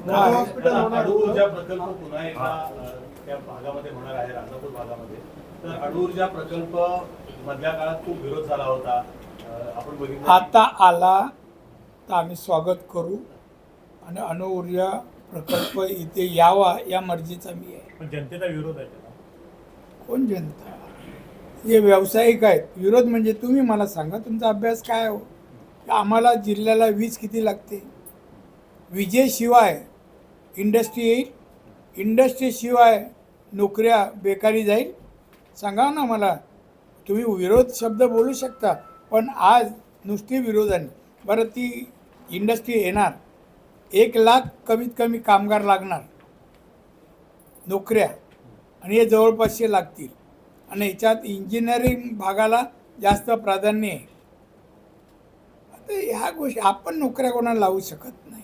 अणु ऊर्जा प्रकल्प पुन्हा एकदा त्या भागामध्ये होणार आहे, राजापूर भागामध्ये. तर अणु ऊर्जा प्रकल्प मधल्या काळात खूप विरोध झाला होता, आपण बघितलं. आता आला तर आम्ही स्वागत करू आणि अणु ऊर्जा प्रकल्प इथे यावा या मर्जीचा मी आहे. पण जनतेचा विरोध आहे. कोण जनता? हे व्यावसायिक आहेत. विरोध म्हणजे तुम्ही मला सांगा तुमचा अभ्यास काय हो? आम्हाला जिल्ह्याला वीज किती लागते? विजेशिवाय इंडस्ट्री येईल, इंडस्ट्रीशिवाय नोकऱ्या बेकारी जाईल? सांगा ना मला. तुम्ही विरोध शब्द बोलू शकता, पण आज नुसती विरोधाने. बरं, ती इंडस्ट्री येणार, 1,00,000 कमीत कमी कामगार लागणार, नोकऱ्या, आणि हे जवळपासचे लागतील. आणि याच्यात इंजिनिअरिंग भागाला जास्त प्राधान्य आहे. आता ह्या गोष्टी आपण नोकऱ्या कोणाला लावू शकत नाही.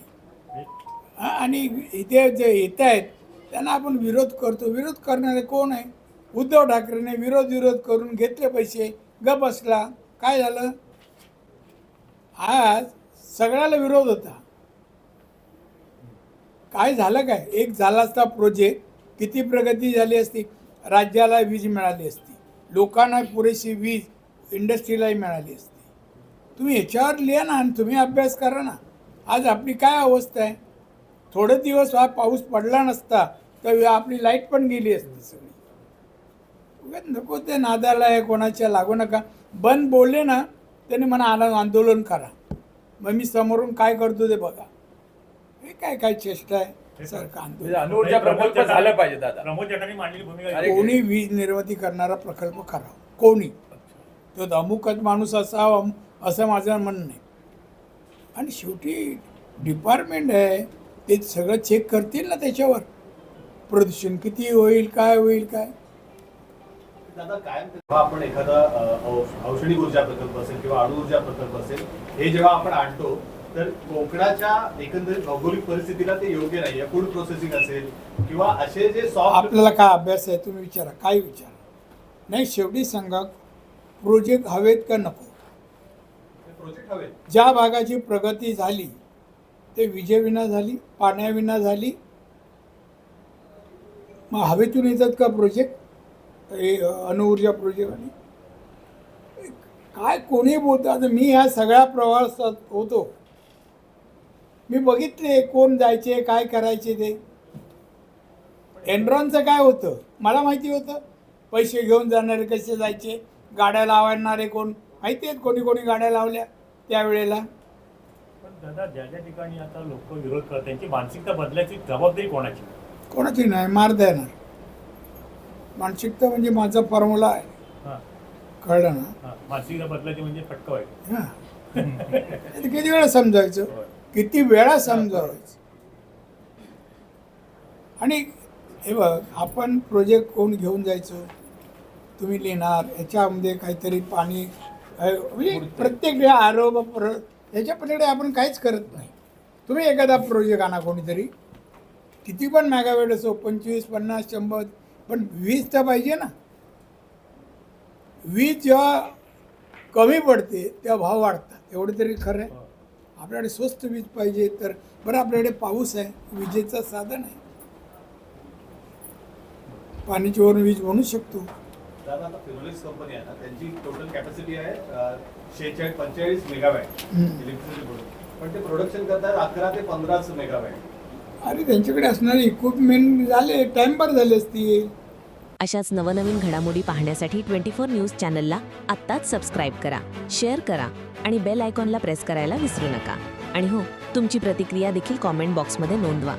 आणि इथे जे येत आहेत त्यांना आपण विरोध करतो. विरोध करणारे कोण आहे? उद्धव ठाकरेने विरोध करून घेतले पैसे, गप बसला. काय झालं? आज सगळ्याला विरोध होता. काय झालं? काय एक झाला असता प्रोजेक्ट, किती प्रगती झाली असती, राज्याला वीज मिळाली असती, लोकांना पुरेशी वीज इंडस्ट्रीलाही मिळाली असती. तुम्ही याच्यावर लिहा ना आणि तुम्ही अभ्यास करा ना. आज आपली काय अवस्था आहे? थोडे दिवस हा पाऊस पडला नसता तर आपली लाईट पण गेली असती सगळी. नको ते नादाला आहे, कोणाच्या लागू नका. बंद बोलले ना त्याने म्हणा आंदोलन करा, मग मी समोरून काय करतो ते बघा. हे काय काय चेष्टा आहे सरकार? अणुऊर्जा प्रकल्प झालं पाहिजे दादा. प्रमोद जटांनी मांडलेली भूमिका. कोणी वीज निर्मिती करणारा प्रकल्प करावा, कोणी. तो अमुकच माणूस असावा असं माझं म्हणणं नाही. आणि शेवटी डिपार्टमेंट आहे, ते सगळं चेक करतील ना त्याच्यावर. प्रदूषण किती होईल, काय होईल, काय. दादा, कायम जेव्हा आपण एखादा औषधी ऊर्जा प्रकल्प असेल किंवा अणु ऊर्जा प्रकल्प असेल, हे जेव्हा आपण आणतो तर कोकणाच्या एकंदरीत भौगोलिक परिस्थितीला ते योग्य नाही. फूड प्रोसेसिंग असेल किंवा असे जे आपल्याला काय अभ्यास आहे तुम्ही विचारा, काय विचारा. नाही, शेवटी सांगा प्रोजेक्ट हवेत का नको? प्रोजेक्ट हवे. ज्या भागाची प्रगती झाली ते विजेविना झाली, पाण्याविना झाली. मग हवेतून येतात का प्रोजेक्ट? हे अणुऊर्जा प्रोजेक्ट. आणि काय कोणी बोलतं? आता मी ह्या सगळ्या प्रवासात होतो, मी बघितले कोण जायचे, काय करायचे. ते एनरॉनचं काय होतं मला माहिती होतं. पैसे घेऊन जाणारे कसे जायचे, गाड्या लावणारे कोण माहिती आहेत, कोणी कोणी गाड्या लावल्या त्यावेळेला. पण दादा, ज्या ज्या ठिकाणी आता लोक विरोध करतात त्यांची मानसिकता बदलायची जबाबदारी कोणाची? कोणाची नाही, मार देणार. मानसिकता म्हणजे माझा फॉर्म्युला आहे, कळलं ना? मानसिकता बदलायची म्हणजे फटका व्हायचं. हां, किती वेळा समजायचं, किती वेळा समजावायचं. आणि हे बघ, आपण प्रोजेक्ट कोण घेऊन जायचं, तुम्ही लिहिणार याच्यामध्ये काहीतरी पाणी, म्हणजे प्रत्येक वेळा आरोप याच्या पलीकडे आपण काहीच करत नाही. तुम्ही एखादा प्रोजेक्ट आणा कोणीतरी, किती पण मेगावेट असो, 25, 50, 100, पण वीज तर पाहिजे ना. वीज जेव्हा कमी पडते तेव्हा भाव वाढतात, एवढं तरी खरं आहे. आपल्याकडे स्वस्त वीज पाहिजे. तर बरं, आपल्याकडे पाऊस आहे, विजेचं साधन आहे, पाण्याची वरून वीज बनवू शकतो. दादा, आता फिनोलेक्स कंपनी आहे ना, त्यांची टोटल कॅपॅसिटी आहे 45 मेगावॅट इलेक्ट्रिसिटी प्रोडक्ट, पण ते प्रोडक्शन करतात 11 ते 15 मेगावॅट. अरे, त्यांच्याकडे असणारे इक्विपमेंट झाले, टाइमपार झाले असतील. अशाच नवनवीन घडामोडी पाहण्यासाठी 24 न्यूज चॅनलला आत्ताच सबस्क्राईब करा, शेअर करा आणि बेल आयकॉनला प्रेस करायला विसरू नका. आणि हो, तुमची प्रतिक्रिया देखील कॉमेंट बॉक्समध्ये नोंदवा.